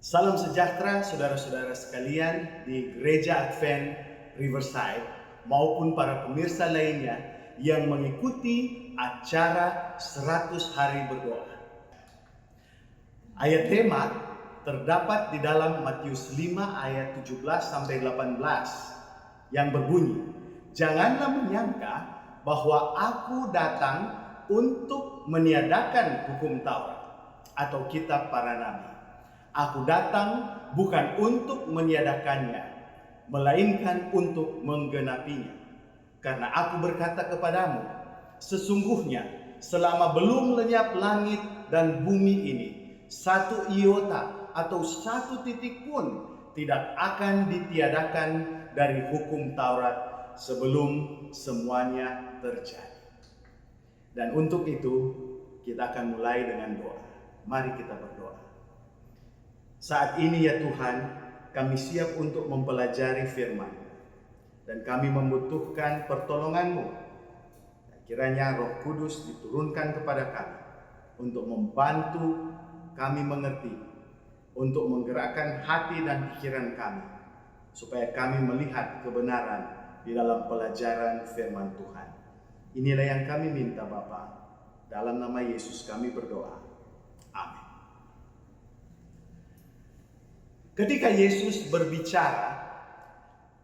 Salam sejahtera saudara-saudara sekalian di Gereja Advent Riverside maupun para pemirsa lainnya yang mengikuti acara 100 hari berdoa. Ayat tema terdapat di dalam Matius 5 ayat 17 sampai 18 yang berbunyi, "Janganlah menyangka bahwa aku datang untuk meniadakan hukum Taurat atau kitab para nabi. Aku datang bukan untuk meniadakannya, melainkan untuk menggenapinya. Karena aku berkata kepadamu, sesungguhnya selama belum lenyap langit dan bumi ini, satu iota atau satu titik pun tidak akan ditiadakan dari hukum Taurat sebelum semuanya terjadi." Dan untuk itu kita akan mulai dengan doa. Mari kita berdoa. Saat ini ya Tuhan, kami siap untuk mempelajari firman dan kami membutuhkan pertolongan-Mu. Kiranya Roh Kudus diturunkan kepada kami untuk membantu kami mengerti, untuk menggerakkan hati dan pikiran kami, supaya kami melihat kebenaran di dalam pelajaran firman Tuhan. Inilah yang kami minta Bapa. Dalam nama Yesus kami berdoa. Amin. Ketika Yesus berbicara,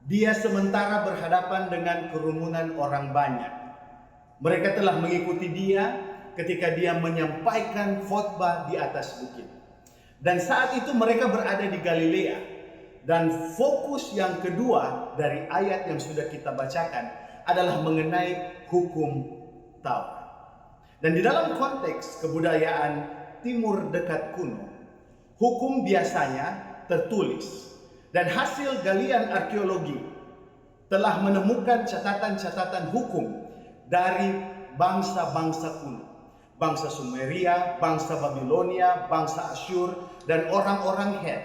dia sementara berhadapan dengan kerumunan orang banyak. Mereka telah mengikuti dia ketika dia menyampaikan khotbah di atas bukit. Dan saat itu mereka berada di Galilea. Dan fokus yang kedua dari ayat yang sudah kita bacakan adalah mengenai hukum Taurat. Dan di dalam konteks kebudayaan Timur dekat kuno, hukum biasanya tertulis, dan hasil galian arkeologi telah menemukan catatan-catatan hukum dari bangsa-bangsa kuno, bangsa Sumeria, bangsa Babilonia, bangsa Asyur, dan orang-orang Het.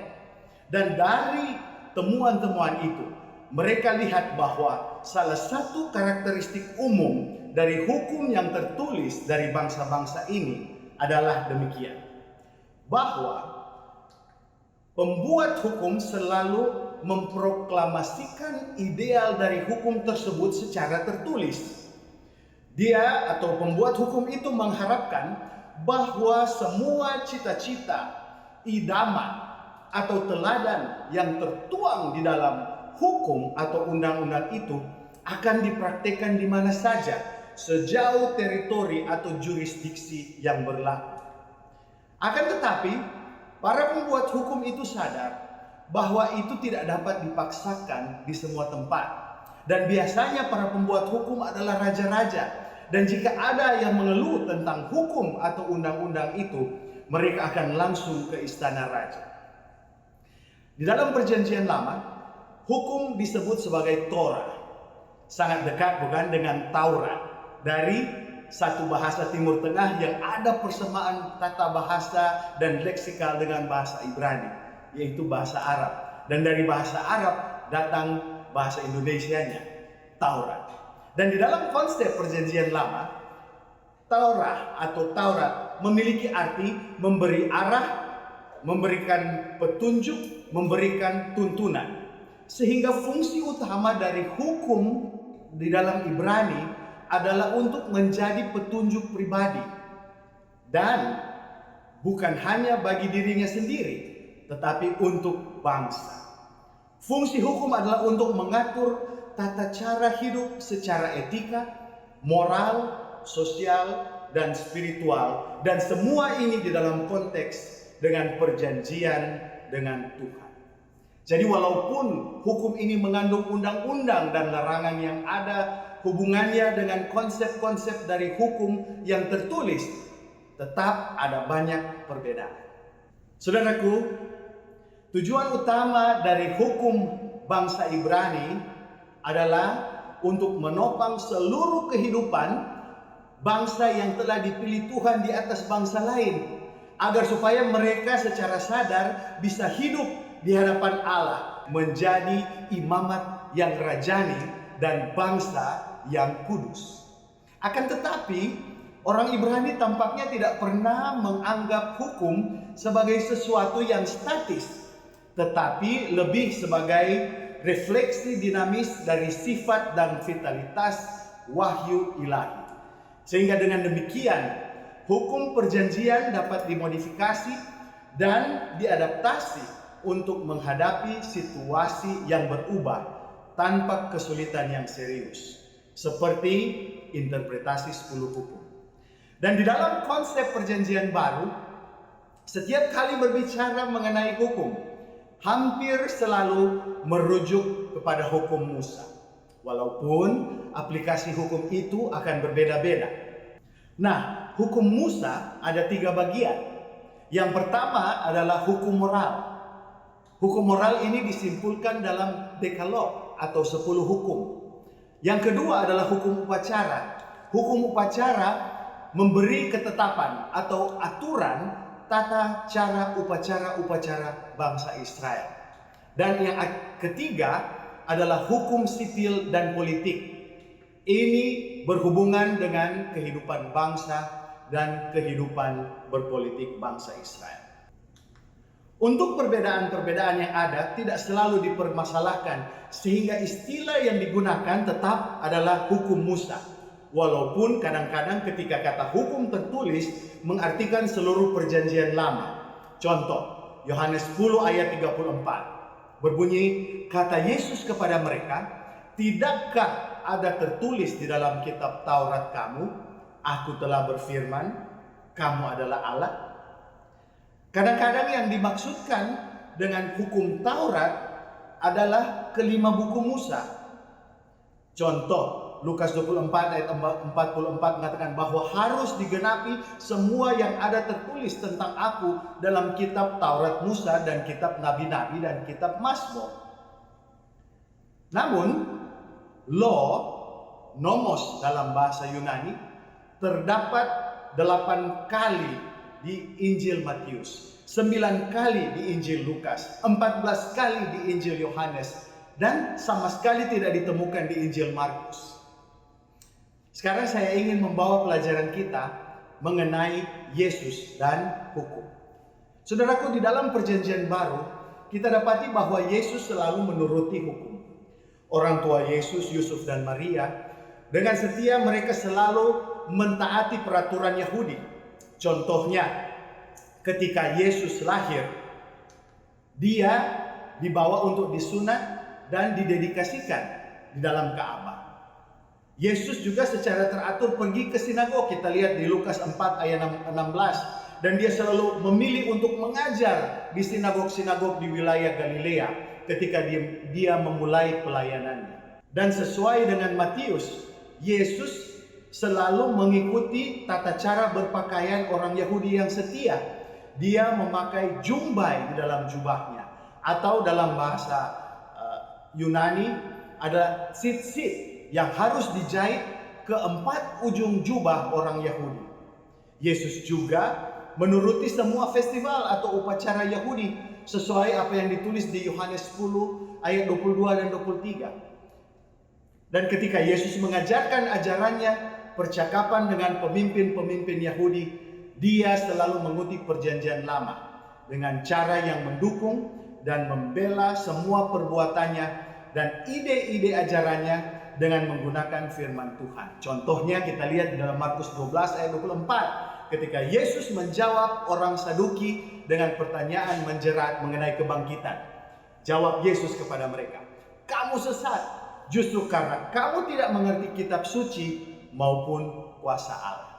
Dan dari temuan-temuan itu, mereka lihat bahwa salah satu karakteristik umum dari hukum yang tertulis dari bangsa-bangsa ini adalah demikian, bahwa pembuat hukum selalu memproklamasikan ideal dari hukum tersebut secara tertulis. Dia atau pembuat hukum itu mengharapkan bahwa semua cita-cita, idaman, atau teladan yang tertuang di dalam hukum atau undang-undang itu akan dipraktikkan di mana saja, sejauh teritori atau jurisdiksi yang berlaku. Akan tetapi, para pembuat hukum itu sadar bahwa itu tidak dapat dipaksakan di semua tempat. Dan biasanya para pembuat hukum adalah raja-raja. Dan jika ada yang mengeluh tentang hukum atau undang-undang itu, mereka akan langsung ke istana raja. Di dalam Perjanjian Lama, hukum disebut sebagai Torah. Sangat dekat bukan dengan Taurat. Dari satu bahasa Timur Tengah yang ada persamaan tata bahasa dan leksikal dengan bahasa Ibrani, yaitu bahasa Arab. Dan dari bahasa Arab datang bahasa Indonesianya, Taurat. Dan di dalam konsep Perjanjian Lama, Torah atau Taurat memiliki arti memberi arah, memberikan petunjuk, memberikan tuntunan. Sehingga fungsi utama dari hukum di dalam Ibrani adalah untuk menjadi petunjuk pribadi, dan bukan hanya bagi dirinya sendiri, tetapi untuk bangsa. Fungsi hukum adalah untuk mengatur tata cara hidup secara etika, moral, sosial, dan spiritual, dan semua ini di dalam konteks dengan perjanjian dengan Tuhan. Jadi walaupun hukum ini mengandung undang-undang dan larangan yang ada hubungannya dengan konsep-konsep dari hukum yang tertulis, tetap ada banyak perbedaan. Saudaraku, tujuan utama dari hukum bangsa Ibrani adalah untuk menopang seluruh kehidupan bangsa yang telah dipilih Tuhan di atas bangsa lain, agar supaya mereka secara sadar bisa hidup di hadapan Allah, menjadi imamat yang rajani dan bangsa yang kudus. Akan tetapi, Orang Ibrani tampaknya tidak pernah menganggap hukum sebagai sesuatu yang statis, tetapi lebih sebagai refleksi dinamis dari sifat dan vitalitas wahyu ilahi. Sehingga dengan demikian, hukum perjanjian dapat dimodifikasi dan diadaptasi untuk menghadapi situasi yang berubah tanpa kesulitan yang serius, seperti interpretasi 10 hukum. Dan di dalam konsep perjanjian baru, setiap kali berbicara mengenai hukum, hampir selalu merujuk kepada hukum Musa, walaupun aplikasi hukum itu akan berbeda-beda. Nah, hukum Musa ada 3 bagian. Yang pertama adalah hukum moral. Hukum moral ini disimpulkan dalam Dekalog atau 10 hukum. Yang kedua adalah hukum upacara. Hukum upacara memberi ketetapan atau aturan tata cara upacara bangsa Israel. Dan yang ketiga adalah hukum sipil dan politik. Ini berhubungan dengan kehidupan bangsa dan kehidupan berpolitik bangsa Israel. Untuk perbedaan-perbedaan yang ada tidak selalu dipermasalahkan, sehingga istilah yang digunakan tetap adalah hukum Musa. Walaupun kadang-kadang ketika kata hukum tertulis mengartikan seluruh perjanjian lama. Contoh, Yohanes 10 ayat 34. Berbunyi, kata Yesus kepada mereka, tidakkah ada tertulis di dalam kitab Taurat kamu, aku telah berfirman, kamu adalah Allah? Kadang-kadang yang dimaksudkan dengan hukum Taurat adalah kelima buku Musa. Contoh, Lukas 24 ayat 44 mengatakan bahwa harus digenapi semua yang ada tertulis tentang aku dalam kitab Taurat Musa dan kitab Nabi-Nabi dan kitab Mazmur. Namun, nomos dalam bahasa Yunani terdapat 8 kali di Injil Matius, 9 kali di Injil Lukas, 14 kali di Injil Yohanes, dan sama sekali tidak ditemukan di Injil Markus. Sekarang saya ingin membawa pelajaran kita mengenai Yesus dan hukum. Saudaraku, di dalam perjanjian baru, kita dapati bahwa Yesus selalu menuruti hukum. Orang tua Yesus, Yusuf dan Maria, dengan setia mereka selalu mentaati peraturan Yahudi. Contohnya, ketika Yesus lahir, dia dibawa untuk disunat dan didedikasikan di dalam Ka'bah. Yesus juga secara teratur pergi ke sinagog. Kita lihat di Lukas 4 ayat 16. Dan dia selalu memilih untuk mengajar di sinagog-sinagog di wilayah Galilea ketika dia memulai pelayanannya. Dan sesuai dengan Matius, Yesus selalu mengikuti tata cara berpakaian orang Yahudi yang setia. Dia memakai jumbai di dalam jubahnya. Atau dalam bahasa Yunani ada tzitzit yang harus dijahit ke 4 ujung jubah orang Yahudi. Yesus juga menuruti semua festival atau upacara Yahudi sesuai apa yang ditulis di Yohanes 10 ayat 22 dan 23. Dan ketika Yesus mengajarkan ajarannya, percakapan dengan pemimpin-pemimpin Yahudi, dia selalu mengutip perjanjian lama dengan cara yang mendukung dan membela semua perbuatannya dan ide-ide ajarannya dengan menggunakan firman Tuhan. Contohnya kita lihat di dalam Markus 12 ayat 24. Ketika Yesus menjawab orang Saduki dengan pertanyaan menjerat mengenai kebangkitan. Jawab Yesus kepada mereka, kamu sesat justru karena kamu tidak mengerti kitab suci maupun kuasa Allah.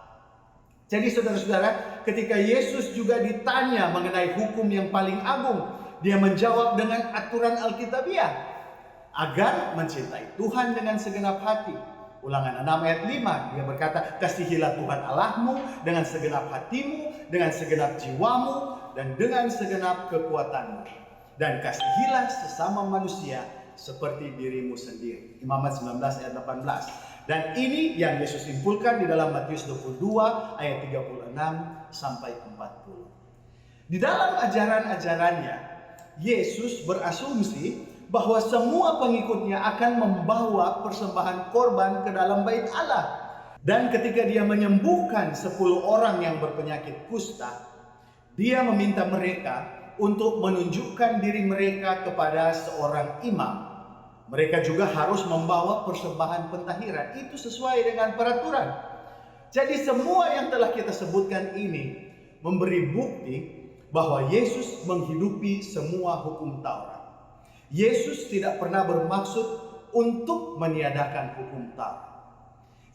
Jadi saudara-saudara, ketika Yesus juga ditanya mengenai hukum yang paling agung, dia menjawab dengan aturan Alkitabiah. Agar mencintai Tuhan dengan segenap hati. Ulangan 6 ayat 5, dia berkata, kasihilah Tuhan Allahmu dengan segenap hatimu, dengan segenap jiwamu, dan dengan segenap kekuatanmu. Dan kasihilah sesama manusia seperti dirimu sendiri. Imamat 19 ayat 18. Dan ini yang Yesus simpulkan di dalam Matius 22 ayat 36 sampai 40. Di dalam ajaran-ajarannya, Yesus berasumsi bahwa semua pengikutnya akan membawa persembahan korban ke dalam bait Allah. Dan ketika dia menyembuhkan 10 orang yang berpenyakit kusta, dia meminta mereka untuk menunjukkan diri mereka kepada seorang imam. Mereka juga harus membawa persembahan pentahiran. Itu sesuai dengan peraturan. Jadi semua yang telah kita sebutkan ini memberi bukti bahwa Yesus menghidupi semua hukum Taurat. Yesus tidak pernah bermaksud untuk meniadakan hukum Taurat.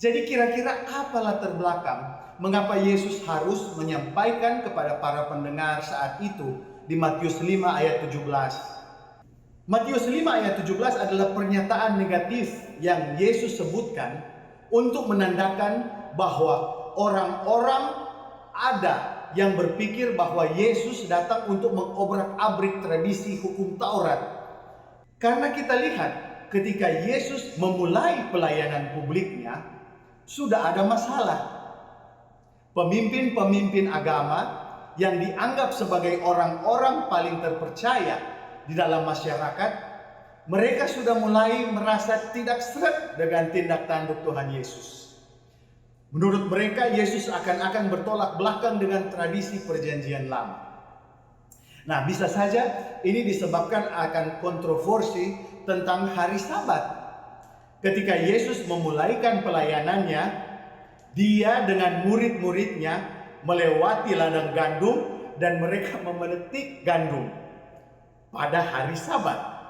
Jadi kira-kira apa latar belakang mengapa Yesus harus menyampaikan kepada para pendengar saat itu di Matius 5 ayat 17. Matius 5 ayat 17 adalah pernyataan negatif yang Yesus sebutkan untuk menandakan bahwa orang-orang ada yang berpikir bahwa Yesus datang untuk mengobrak-abrik tradisi hukum Taurat. Karena kita lihat ketika Yesus memulai pelayanan publiknya, sudah ada masalah. Pemimpin-pemimpin agama yang dianggap sebagai orang-orang paling terpercaya di dalam masyarakat, mereka sudah mulai merasa tidak seret dengan tindak tanduk Tuhan Yesus. Menurut mereka, Yesus akan bertolak belakang dengan tradisi perjanjian lama. Nah, bisa saja ini disebabkan akan kontroversi tentang hari Sabat. Ketika Yesus memulaikan pelayanannya, dia dengan murid-muridnya melewati ladang gandum dan mereka memetik gandum pada hari Sabat.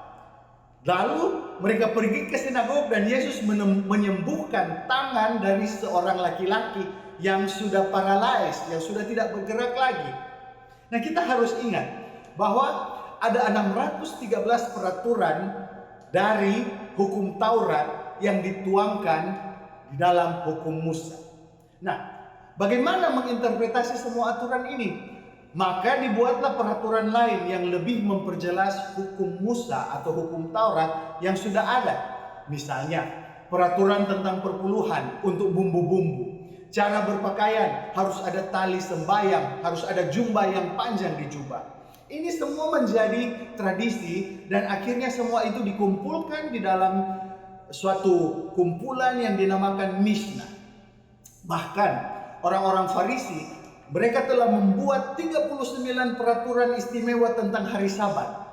Lalu mereka pergi ke sinagog dan Yesus menyembuhkan tangan dari seorang laki-laki yang sudah paralyzed, yang sudah tidak bergerak lagi. Nah, kita harus ingat bahwa ada 613 peraturan dari hukum Taurat yang dituangkan di dalam hukum Musa. Nah, bagaimana menginterpretasi semua aturan ini? Maka dibuatlah peraturan lain yang lebih memperjelas hukum Musa atau hukum Taurat yang sudah ada. Misalnya, peraturan tentang perpuluhan untuk bumbu-bumbu. Cara berpakaian, harus ada tali sembayang, harus ada jubah yang panjang di jubah. Ini semua menjadi tradisi dan akhirnya semua itu dikumpulkan di dalam suatu kumpulan yang dinamakan Mishnah. Bahkan orang-orang Farisi, mereka telah membuat 39 peraturan istimewa tentang hari Sabat.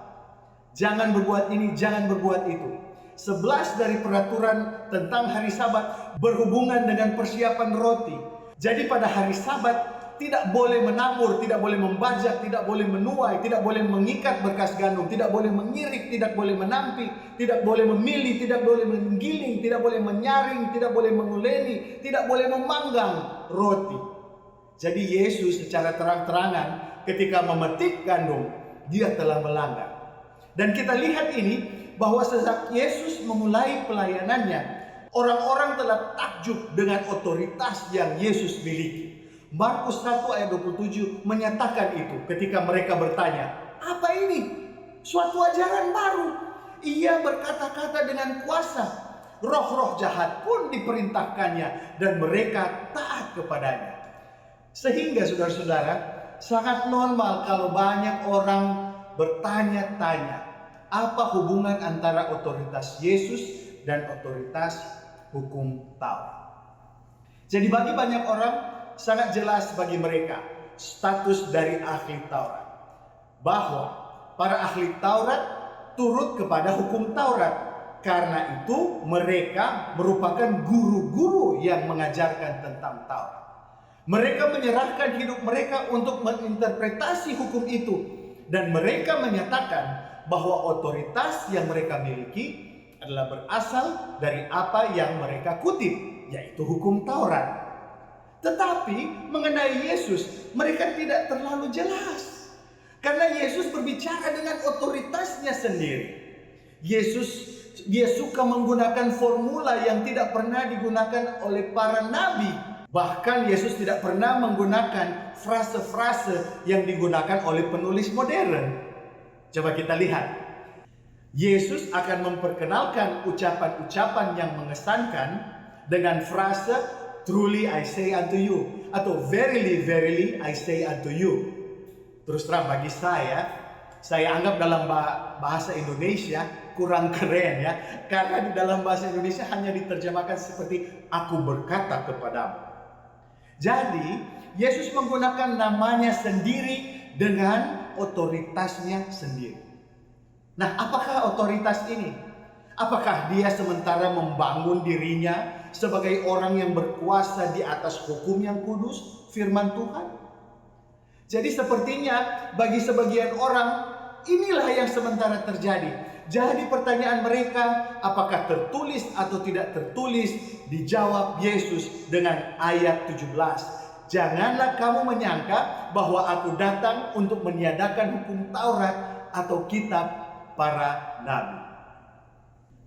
Jangan berbuat ini, jangan berbuat itu. 11 dari peraturan tentang hari Sabat berhubungan dengan persiapan roti. Jadi pada hari Sabat tidak boleh menabur, tidak boleh membajak, tidak boleh menuai, tidak boleh mengikat berkas gandum, tidak boleh mengirik, tidak boleh menampik, tidak boleh memilih, tidak boleh menggiling, tidak boleh menyaring, tidak boleh menguleni, tidak boleh memanggang roti. Jadi Yesus secara terang-terangan ketika memetik gandum, dia telah melanggar. Dan kita lihat ini bahwa sejak Yesus memulai pelayanannya, orang-orang telah takjub dengan otoritas yang Yesus miliki. Markus 1 ayat 27 menyatakan itu ketika mereka bertanya, apa ini? Suatu ajaran baru. Ia berkata-kata dengan kuasa. Roh-roh jahat pun diperintahkannya dan mereka taat kepadanya. Sehingga saudara-saudara, sangat normal kalau banyak orang bertanya-tanya, apa hubungan antara otoritas Yesus dan otoritas hukum Taurat? Jadi bagi banyak orang, sangat jelas bagi mereka status dari ahli Taurat, bahwa para ahli Taurat turut kepada hukum Taurat. Karena itu mereka merupakan guru-guru yang mengajarkan tentang Taurat. Mereka menyerahkan hidup mereka untuk menginterpretasi hukum itu, dan mereka menyatakan bahwa otoritas yang mereka miliki adalah berasal dari apa yang mereka kutip, yaitu hukum Taurat. Tetapi mengenai Yesus, mereka tidak terlalu jelas. Karena Yesus berbicara dengan otoritasnya sendiri. Dia suka menggunakan formula yang tidak pernah digunakan oleh para nabi. Bahkan Yesus tidak pernah menggunakan frase-frase yang digunakan oleh penulis modern. Coba kita lihat. Yesus akan memperkenalkan ucapan-ucapan yang mengesankan dengan frase truly I say unto you, atau verily, verily I say unto you. Terus terang bagi saya Saya anggap dalam bahasa Indonesia kurang keren ya. Karena di dalam bahasa Indonesia hanya diterjemahkan seperti aku berkata kepadamu. Jadi Yesus menggunakan namanya sendiri dengan otoritasnya sendiri. Nah, apakah otoritas ini? Apakah dia sementara membangun dirinya sebagai orang yang berkuasa di atas hukum yang kudus, firman Tuhan? Jadi sepertinya bagi sebagian orang inilah yang sementara terjadi. Jadi pertanyaan mereka, apakah tertulis atau tidak tertulis, dijawab Yesus dengan ayat 17. Janganlah kamu menyangka bahwa aku datang untuk meniadakan hukum Taurat atau kitab para nabi.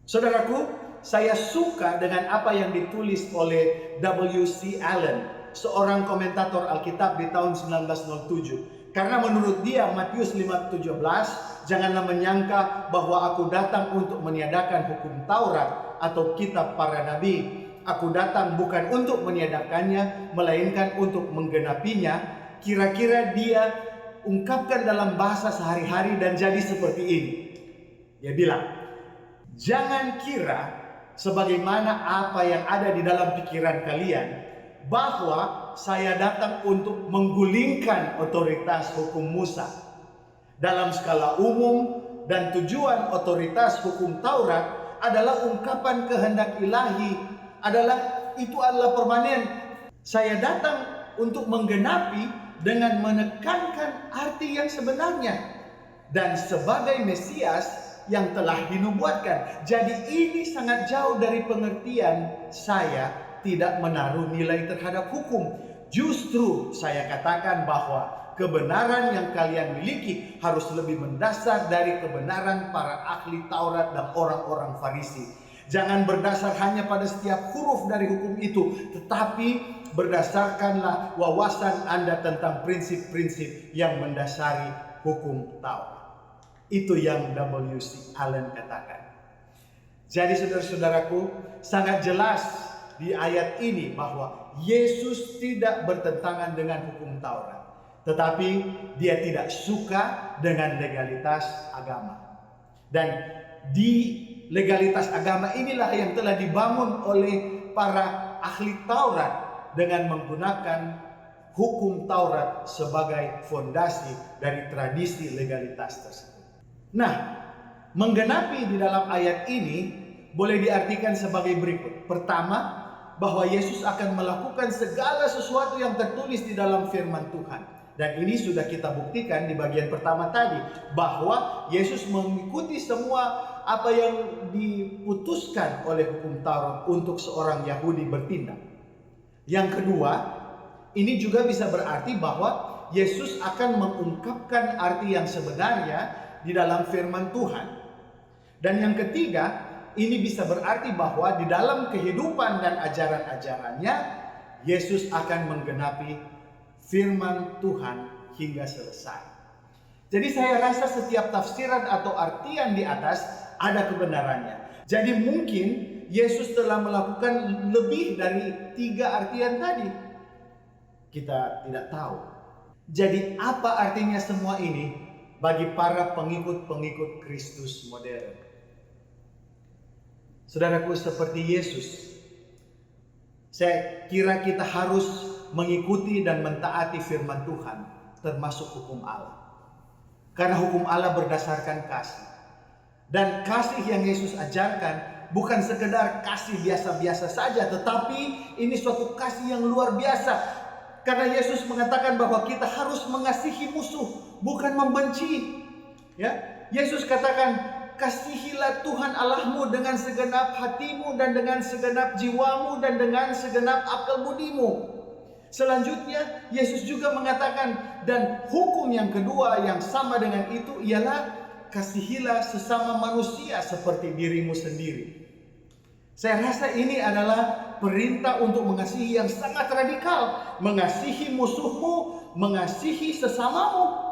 Saudaraku, saya suka dengan apa yang ditulis oleh W.C. Allen, seorang komentator Alkitab di tahun 1907. Karena menurut dia Matius 5:17, janganlah menyangka bahwa aku datang untuk meniadakan hukum Taurat atau kitab para nabi. Aku datang bukan untuk meniadakannya, melainkan untuk menggenapinya. Kira-kira dia ungkapkan dalam bahasa sehari-hari dan jadi seperti ini. Dia bilang, jangan kira sebagaimana apa yang ada di dalam pikiran kalian bahwa saya datang untuk menggulingkan otoritas hukum Musa. Dalam skala umum dan tujuan otoritas hukum Taurat adalah ungkapan kehendak ilahi, itu adalah permanen. Saya datang untuk menggenapi dengan menekankan arti yang sebenarnya dan sebagai Mesias yang telah dinubuatkan. Jadi ini sangat jauh dari pengertian saya tidak menaruh nilai terhadap hukum. Justru saya katakan bahwa kebenaran yang kalian miliki harus lebih mendasar dari kebenaran para ahli Taurat dan orang-orang Farisi. Jangan berdasar hanya pada setiap huruf dari hukum itu, tetapi berdasarkanlah wawasan Anda tentang prinsip-prinsip yang mendasari hukum Taurat. Itu yang W.C. Allen katakan. Jadi saudara-saudaraku, sangat jelas di ayat ini bahwa Yesus tidak bertentangan dengan hukum Taurat, tetapi dia tidak suka dengan legalitas agama. Dan di legalitas agama inilah yang telah dibangun oleh para ahli Taurat dengan menggunakan hukum Taurat sebagai fondasi dari tradisi legalitas tersebut. Nah, menggenapi di dalam ayat ini boleh diartikan sebagai berikut. Pertama, bahwa Yesus akan melakukan segala sesuatu yang tertulis di dalam firman Tuhan. Dan ini sudah kita buktikan di bagian pertama tadi, bahwa Yesus mengikuti semua apa yang diputuskan oleh hukum Taurat untuk seorang Yahudi bertindak. Yang kedua, ini juga bisa berarti bahwa Yesus akan mengungkapkan arti yang sebenarnya di dalam firman Tuhan. Dan yang ketiga, ini bisa berarti bahwa di dalam kehidupan dan ajaran-ajarannya Yesus akan menggenapi firman Tuhan hingga selesai. Jadi saya rasa setiap tafsiran atau artian di atas ada kebenarannya. Jadi mungkin Yesus telah melakukan lebih dari 3 artian tadi. Kita tidak tahu. Jadi apa artinya semua ini bagi para pengikut-pengikut Kristus modern? Saudaraku, seperti Yesus, saya kira kita harus mengikuti dan mentaati firman Tuhan, termasuk hukum Allah. Karena hukum Allah berdasarkan kasih. Dan kasih yang Yesus ajarkan bukan sekedar kasih biasa-biasa saja, tetapi ini suatu kasih yang luar biasa. Karena Yesus mengatakan bahwa kita harus mengasihi musuh, bukan membenci. Ya, Yesus katakan, kasihilah Tuhan Allahmu dengan segenap hatimu dan dengan segenap jiwamu dan dengan segenap akal budimu. Selanjutnya, Yesus juga mengatakan, dan hukum yang kedua yang sama dengan itu ialah kasihilah sesama manusia seperti dirimu sendiri. Saya rasa ini adalah perintah untuk mengasihi yang sangat radikal. Mengasihi musuhmu, mengasihi sesamamu.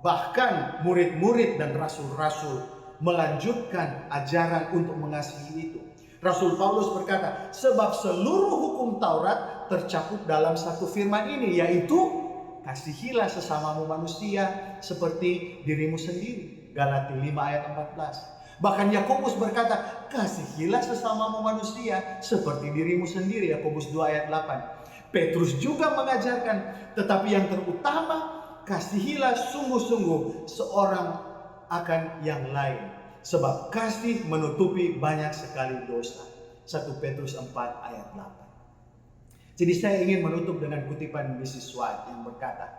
Bahkan murid-murid dan rasul-rasul melanjutkan ajaran untuk mengasihi itu. Rasul Paulus berkata, sebab seluruh hukum Taurat tercakup dalam satu firman ini, yaitu kasihilah sesamamu manusia seperti dirimu sendiri. Galatia 5 ayat 14. Bahkan Yakobus berkata, kasihilah sesamamu manusia seperti dirimu sendiri. Yakobus 2 ayat 8. Petrus juga mengajarkan, tetapi yang terutama, kasihilah sungguh-sungguh seorang akan yang lain. Sebab kasih menutupi banyak sekali dosa. 1 Petrus 4 ayat 8. Jadi saya ingin menutup dengan kutipan Mrs. White yang berkata,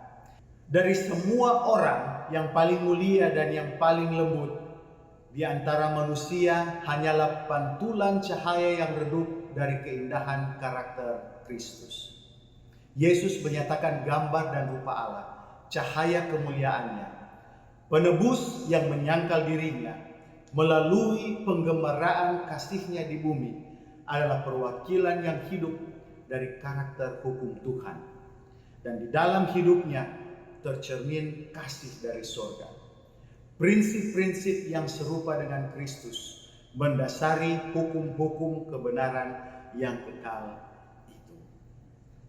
dari semua orang yang paling mulia dan yang paling lembut di antara manusia hanyalah pantulan cahaya yang redup dari keindahan karakter Kristus. Yesus menyatakan gambar dan rupa Allah, cahaya kemuliaannya, penebus yang menyangkal dirinya melalui penggembaraan kasihnya di bumi adalah perwakilan yang hidup dari karakter hukum Tuhan. Dan di dalam hidupnya tercermin kasih dari surga. Prinsip-prinsip yang serupa dengan Kristus mendasari hukum-hukum kebenaran yang kekal itu.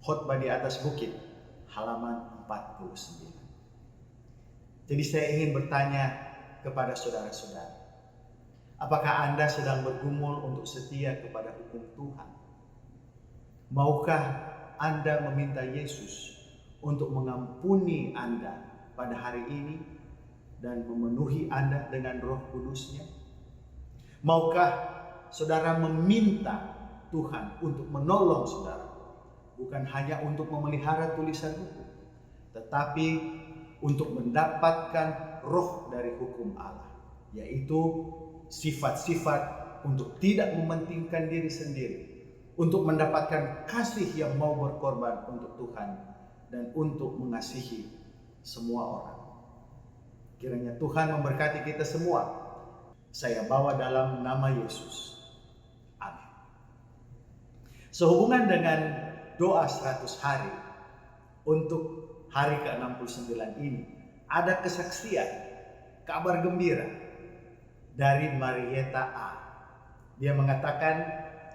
Khotbah di atas bukit, halaman 49. Jadi saya ingin bertanya kepada saudara-saudara, apakah Anda sedang bergumul untuk setia kepada hukum Tuhan? Maukah Anda meminta Yesus untuk mengampuni Anda pada hari ini dan memenuhi Anda dengan Roh Kudus-Nya? Maukah saudara meminta Tuhan untuk menolong saudara, bukan hanya untuk memelihara tulisan hukum, tetapi untuk mendapatkan roh dari hukum Allah, yaitu sifat-sifat untuk tidak mementingkan diri sendiri, untuk mendapatkan kasih yang mau berkorban untuk Tuhan dan untuk mengasihi semua orang. Kiranya Tuhan memberkati kita semua. Saya bawa dalam nama Yesus. Amin. Sehubungan dengan doa 100 hari untuk hari ke-69 ini, ada kesaksian, kabar gembira dari Marieta A. Dia mengatakan,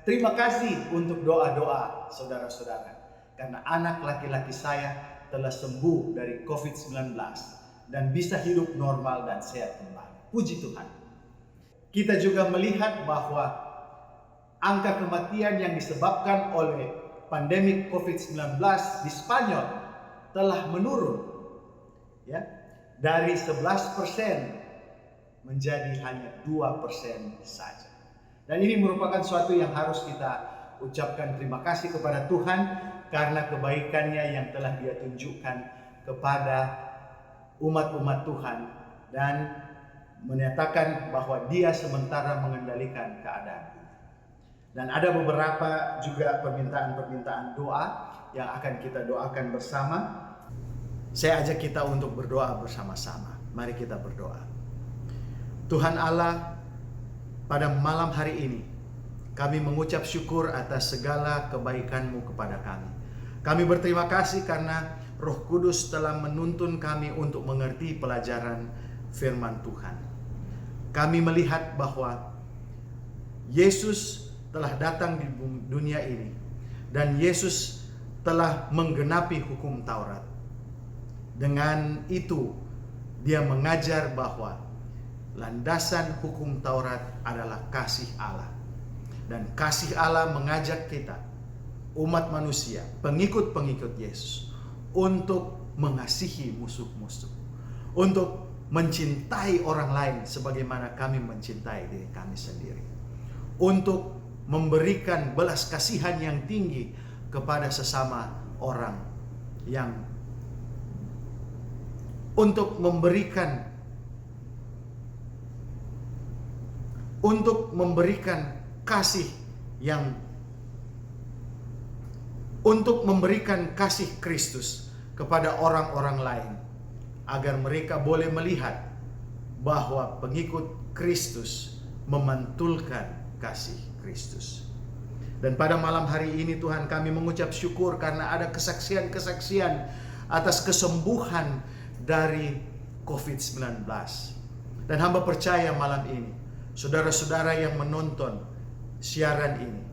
terima kasih untuk doa-doa saudara-saudara, karena anak laki-laki saya telah sembuh dari COVID-19 dan bisa hidup normal dan sehat kembali. Puji Tuhan. Kita juga melihat bahwa angka kematian yang disebabkan oleh pandemi COVID-19 di Spanyol telah menurun, ya, dari 11% menjadi hanya 2% saja. Dan ini merupakan suatu yang harus kita ucapkan terima kasih kepada Tuhan karena kebaikannya yang telah Dia tunjukkan kepada umat-umat Tuhan dan menyatakan bahwa Dia sementara mengendalikan keadaan. Dan ada beberapa juga permintaan-permintaan doa yang akan kita doakan bersama. Saya ajak kita untuk berdoa bersama-sama. Mari kita berdoa. Tuhan Allah, pada malam hari ini kami mengucap syukur atas segala kebaikan-Mu kepada kami. Kami berterima kasih karena Roh Kudus telah menuntun kami untuk mengerti pelajaran firman Tuhan. Kami melihat bahwa Yesus telah datang di dunia ini dan Yesus telah menggenapi hukum Taurat. Dengan itu, Dia mengajar bahwa landasan hukum Taurat adalah kasih Allah. Dan kasih Allah mengajak kita, umat manusia, pengikut-pengikut Yesus, untuk mengasihi musuh-musuh, untuk mencintai orang lain sebagaimana kami mencintai diri kami sendiri, untuk memberikan belas kasihan yang tinggi kepada sesama orang, yang untuk memberikan kasih yang untuk memberikan kasih Kristus kepada orang-orang lain, agar mereka boleh melihat bahwa pengikut Kristus memantulkan kasih Kristus. Dan pada malam hari ini Tuhan, kami mengucap syukur karena ada kesaksian-kesaksian atas kesembuhan dari COVID-19. Dan hamba percaya malam ini, saudara-saudara yang menonton siaran ini,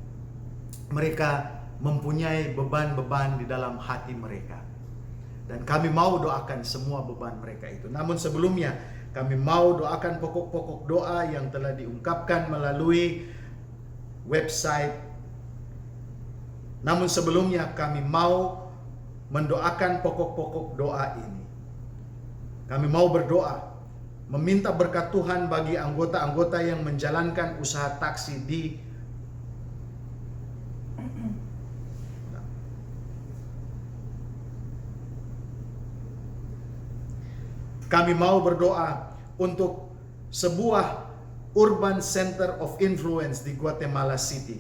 mereka mempunyai beban-beban di dalam hati mereka. Dan kami mau doakan semua beban mereka itu. Namun sebelumnya kami mau doakan pokok-pokok doa yang telah diungkapkan melalui website. Namun sebelumnya kami mau mendoakan pokok-pokok doa ini. Kami mau berdoa, meminta berkat Tuhan bagi anggota-anggota yang menjalankan usaha taksi di Kami mau berdoa untuk sebuah urban center of influence di Guatemala City.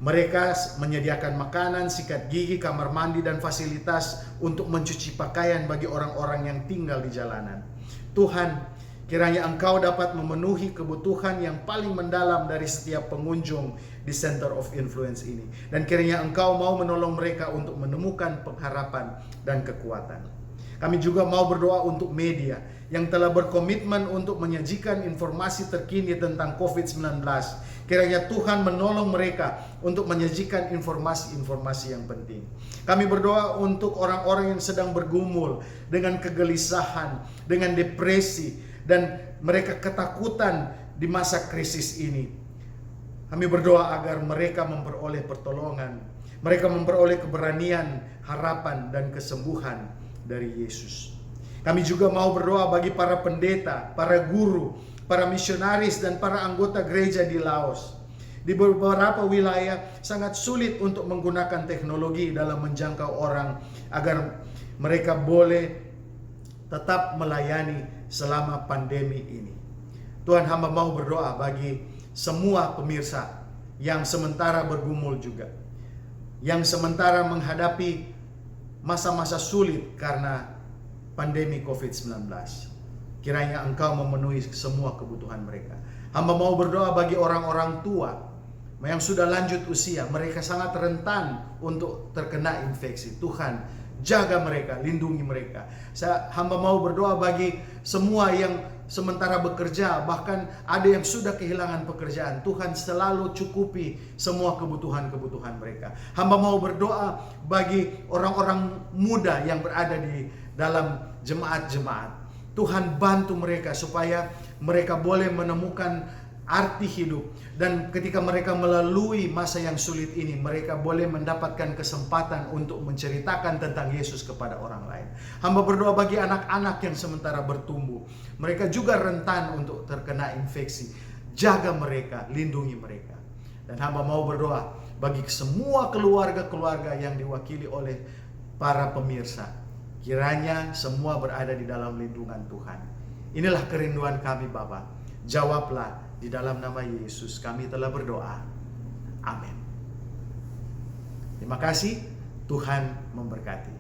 Mereka menyediakan makanan, sikat gigi, kamar mandi, dan fasilitas untuk mencuci pakaian bagi orang-orang yang tinggal di jalanan. Tuhan, kiranya Engkau dapat memenuhi kebutuhan yang paling mendalam dari setiap pengunjung di Center of Influence ini. Dan kiranya Engkau mau menolong mereka untuk menemukan pengharapan dan kekuatan. Kami juga mau berdoa untuk media yang telah berkomitmen untuk menyajikan informasi terkini tentang COVID-19. Kiranya Tuhan menolong mereka untuk menyajikan informasi-informasi yang penting. Kami berdoa untuk orang-orang yang sedang bergumul dengan kegelisahan, dengan depresi, dan mereka ketakutan di masa krisis ini. Kami berdoa agar mereka memperoleh pertolongan, mereka memperoleh keberanian, harapan, dan kesembuhan dari Yesus. Kami juga mau berdoa bagi para pendeta, para guru, para misionaris, dan para anggota gereja di Laos. Di beberapa wilayah sangat sulit untuk menggunakan teknologi dalam menjangkau orang agar mereka boleh tetap melayani selama pandemi ini. Tuhan, hamba mau berdoa bagi semua pemirsa yang sementara bergumul juga, yang sementara menghadapi masa-masa sulit karena pandemi COVID-19. Kiranya Engkau memenuhi semua kebutuhan mereka. Hamba mau berdoa bagi orang-orang tua yang sudah lanjut usia. Mereka sangat rentan untuk terkena infeksi. Tuhan, jaga mereka, lindungi mereka. Hamba mau berdoa bagi semua yang sementara bekerja, bahkan ada yang sudah kehilangan pekerjaan. Tuhan selalu cukupi semua kebutuhan-kebutuhan mereka. Hamba mau berdoa bagi orang-orang muda yang berada di dalam jemaat-jemaat. Tuhan bantu mereka supaya mereka boleh menemukan arti hidup, dan ketika mereka melalui masa yang sulit ini, mereka boleh mendapatkan kesempatan untuk menceritakan tentang Yesus kepada orang lain. Hamba berdoa bagi anak-anak yang sementara bertumbuh, mereka juga rentan untuk terkena infeksi. Jaga mereka, lindungi mereka. Dan hamba mau berdoa bagi semua keluarga-keluarga yang diwakili oleh para pemirsa. Kiranya semua berada di dalam lindungan Tuhan. Inilah kerinduan kami, Bapa. Jawablah. Di dalam nama Yesus kami telah berdoa. Amin. Terima kasih. Tuhan memberkati.